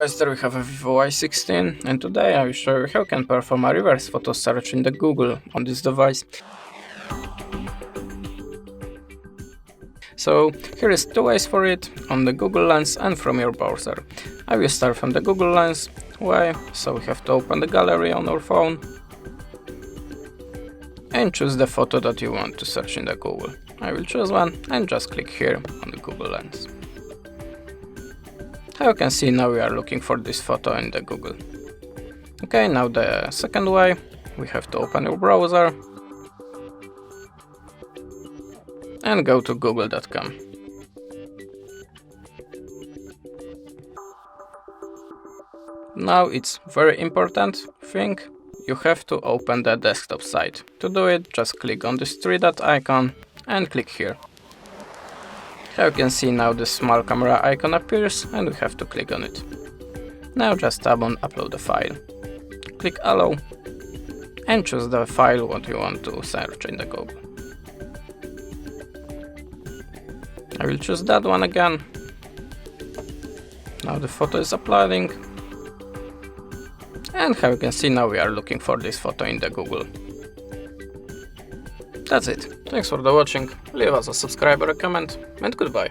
Guys, there we have a Vivo Y16, and today I will show you how you can perform a reverse photo search in the Google on this device. So here is two ways for it, on the Google Lens and from your browser. I will start from the Google Lens. Why? So we have to open the gallery on our phone and choose the photo that you want to search in the Google. I will choose one and just click here on the Google Lens. How you can see, now we are looking for this photo in the Google. Okay, now the second way, we have to open your browser and go to google.com. Now it's very important thing, you have to open the desktop site. To do it, just click on this three-dot icon and click here. How you can see, now the small camera icon appears and we have to click on it. Now just tap on upload the file. Click allow and choose the file what you want to search in the Google. I will choose that one again. Now the photo is uploading. And how you can see, now we are looking for this photo in the Google. That's it. Thanks for the watching, leave us a subscribe or a comment, and goodbye.